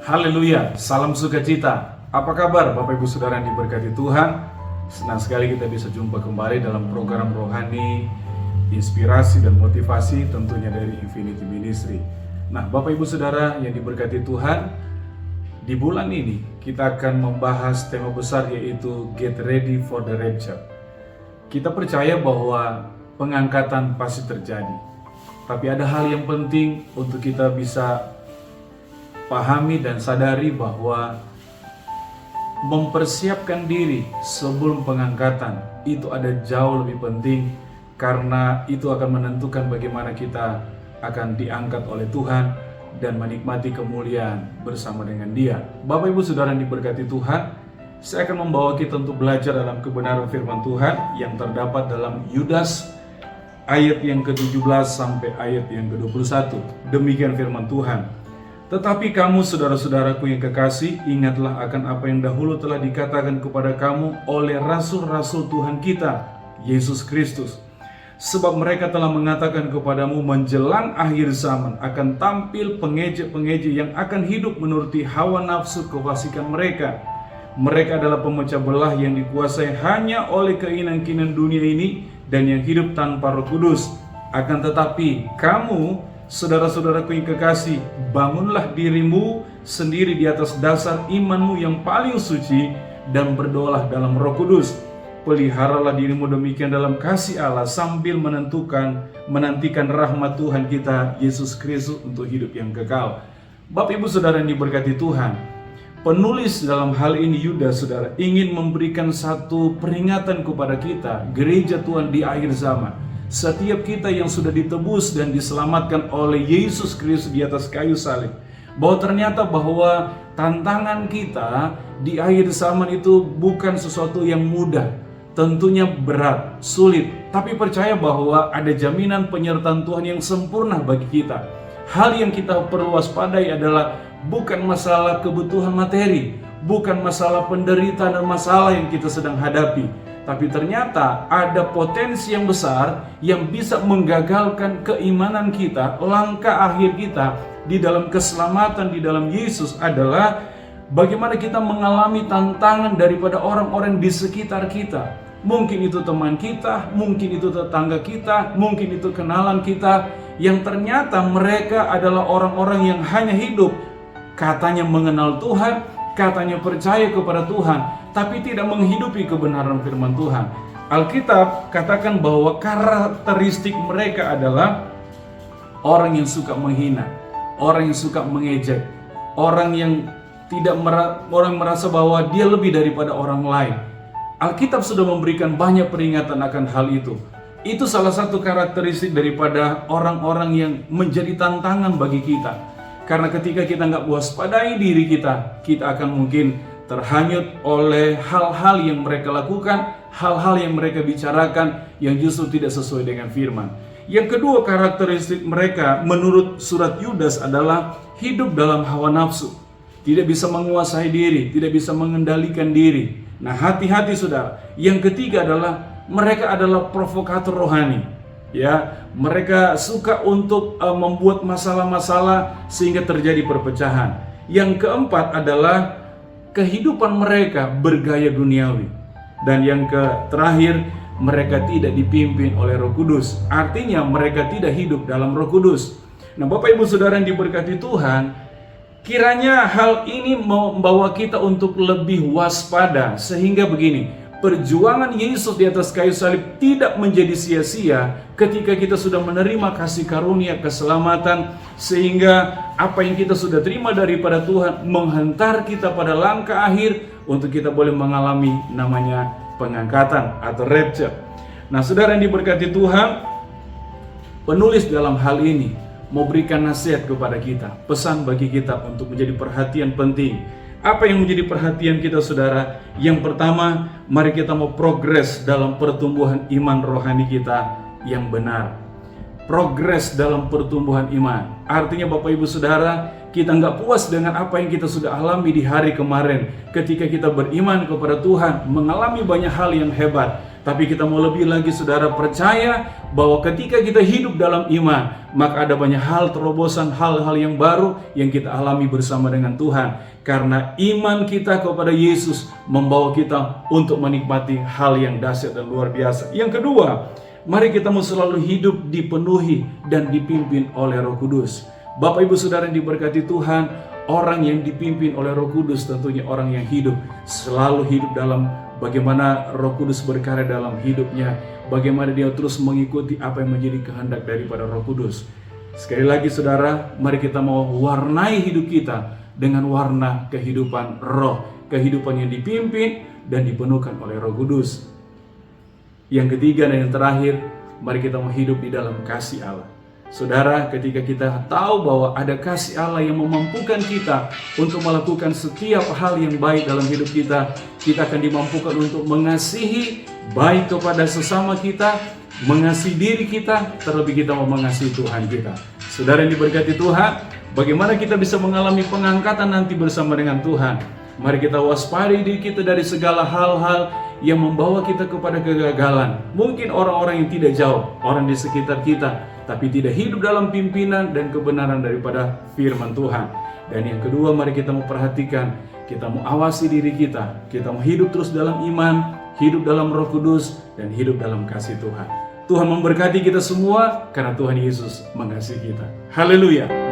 Haleluya, salam sukacita. Apa kabar Bapak Ibu Saudara yang diberkati Tuhan? Senang sekali kita bisa jumpa kembali dalam program rohani, inspirasi dan motivasi tentunya dari Infinity Ministry. Nah Bapak Ibu Saudara yang diberkati Tuhan, di bulan ini kita akan membahas tema besar yaitu Get Ready for the Rapture. Kita percaya bahwa pengangkatan pasti terjadi, tapi ada hal yang penting untuk kita bisa pahami dan sadari bahwa mempersiapkan diri sebelum pengangkatan itu ada jauh lebih penting, karena itu akan menentukan bagaimana kita akan diangkat oleh Tuhan dan menikmati kemuliaan bersama dengan Dia. Bapak Ibu Saudara yang diberkati Tuhan, saya akan membawa kita untuk belajar dalam kebenaran firman Tuhan yang terdapat dalam Yudas ayat yang ke-17 sampai ayat yang ke-21. Demikian firman Tuhan. Tetapi kamu saudara-saudaraku yang kekasih, ingatlah akan apa yang dahulu telah dikatakan kepada kamu oleh rasul-rasul Tuhan kita, Yesus Kristus. Sebab mereka telah mengatakan kepadamu menjelang akhir zaman akan tampil pengejek-pengejek yang akan hidup menuruti hawa nafsu kefasikan mereka. Mereka adalah pemecah belah yang dikuasai hanya oleh keinginan-keinginan dunia ini dan yang hidup tanpa Roh Kudus. Akan tetapi kamu, saudara-saudaraku yang kekasih, bangunlah dirimu sendiri di atas dasar imanmu yang paling suci dan berdoalah dalam Roh Kudus. Peliharalah dirimu demikian dalam kasih Allah sambil menantikan rahmat Tuhan kita Yesus Kristus untuk hidup yang kekal. Bapak Ibu Saudara yang diberkati Tuhan, penulis dalam hal ini Yudas, saudara, ingin memberikan satu peringatan kepada kita, gereja Tuhan di akhir zaman. Setiap kita yang sudah ditebus dan diselamatkan oleh Yesus Kristus di atas kayu salib, bahwa ternyata bahwa tantangan kita di akhir zaman itu bukan sesuatu yang mudah. Tentunya berat, sulit, tapi percaya bahwa ada jaminan penyertaan Tuhan yang sempurna bagi kita. Hal yang kita perlu waspadai adalah bukan masalah kebutuhan materi, bukan masalah penderitaan dan masalah yang kita sedang hadapi, tapi ternyata ada potensi yang besar yang bisa menggagalkan keimanan kita. Langkah akhir kita di dalam keselamatan di dalam Yesus adalah bagaimana kita mengalami tantangan daripada orang-orang di sekitar kita. Mungkin itu teman kita, mungkin itu tetangga kita, mungkin itu kenalan kita, yang ternyata mereka adalah orang-orang yang hanya hidup katanya mengenal Tuhan, katanya percaya kepada Tuhan, tapi tidak menghidupi kebenaran firman Tuhan. Alkitab katakan bahwa karakteristik mereka adalah orang yang suka menghina, orang yang suka mengejek, orang yang merasa bahwa dia lebih daripada orang lain. Alkitab sudah memberikan banyak peringatan akan hal itu. Itu salah satu karakteristik daripada orang-orang yang menjadi tantangan bagi kita. Karena ketika kita nggak waspadai diri kita, kita akan mungkin terhanyut oleh hal-hal yang mereka lakukan, hal-hal yang mereka bicarakan yang justru tidak sesuai dengan firman. Yang kedua karakteristik mereka menurut surat Yudas adalah hidup dalam hawa nafsu. Tidak bisa menguasai diri, tidak bisa mengendalikan diri. Nah, hati-hati saudara. Yang ketiga adalah mereka adalah provokator rohani. Ya, mereka suka untuk membuat masalah-masalah sehingga terjadi perpecahan. Yang keempat adalah kehidupan mereka bergaya duniawi. Dan yang terakhir, mereka tidak dipimpin oleh Roh Kudus. Artinya mereka tidak hidup dalam Roh Kudus. Nah, Bapak Ibu Saudara yang diberkati Tuhan, kiranya hal ini membawa kita untuk lebih waspada, sehingga begini, perjuangan Yesus di atas kayu salib tidak menjadi sia-sia ketika kita sudah menerima kasih karunia keselamatan, sehingga apa yang kita sudah terima daripada Tuhan menghantar kita pada langkah akhir untuk kita boleh mengalami namanya pengangkatan atau rapture. Nah, saudara yang diberkati Tuhan, penulis dalam hal ini mau berikan nasihat kepada kita, pesan bagi kita untuk menjadi perhatian penting. Apa yang menjadi perhatian kita, saudara? Yang pertama, mari kita mau progres dalam pertumbuhan iman rohani kita yang benar. Progres dalam pertumbuhan iman. Artinya Bapak Ibu Saudara, kita nggak puas dengan apa yang kita sudah alami di hari kemarin. Ketika kita beriman kepada Tuhan, mengalami banyak hal yang hebat. Tapi kita mau lebih lagi, saudara, percaya bahwa ketika kita hidup dalam iman, maka ada banyak hal terobosan, hal-hal yang baru yang kita alami bersama dengan Tuhan. Karena iman kita kepada Yesus membawa kita untuk menikmati hal yang dahsyat dan luar biasa. Yang kedua, mari kita mau selalu hidup dipenuhi dan dipimpin oleh Roh Kudus. Bapak Ibu Saudara yang diberkati Tuhan, orang yang dipimpin oleh Roh Kudus tentunya orang yang selalu hidup dalam bagaimana Roh Kudus berkarya dalam hidupnya, bagaimana dia terus mengikuti apa yang menjadi kehendak daripada Roh Kudus. Sekali lagi saudara, mari kita mau warnai hidup kita dengan warna kehidupan roh, kehidupan yang dipimpin dan dipenuhkan oleh Roh Kudus. Yang ketiga dan yang terakhir, mari kita mau hidup di dalam kasih Allah. Saudara, ketika kita tahu bahwa ada kasih Allah yang memampukan kita untuk melakukan setiap hal yang baik dalam hidup kita, kita akan dimampukan untuk mengasihi baik kepada sesama kita, mengasihi diri kita, terlebih kita mau mengasihi Tuhan kita. Saudara yang diberkati Tuhan, bagaimana kita bisa mengalami pengangkatan nanti bersama dengan Tuhan? Mari kita waspadai diri kita dari segala hal-hal yang membawa kita kepada kegagalan. Mungkin orang-orang yang tidak jauh, orang di sekitar kita, tapi tidak hidup dalam pimpinan dan kebenaran daripada firman Tuhan. Dan yang kedua, mari kita mau perhatikan, kita mau awasi diri kita mau hidup terus dalam iman, hidup dalam Roh Kudus, dan hidup dalam kasih Tuhan. Tuhan memberkati kita semua karena Tuhan Yesus mengasihi kita. Haleluya.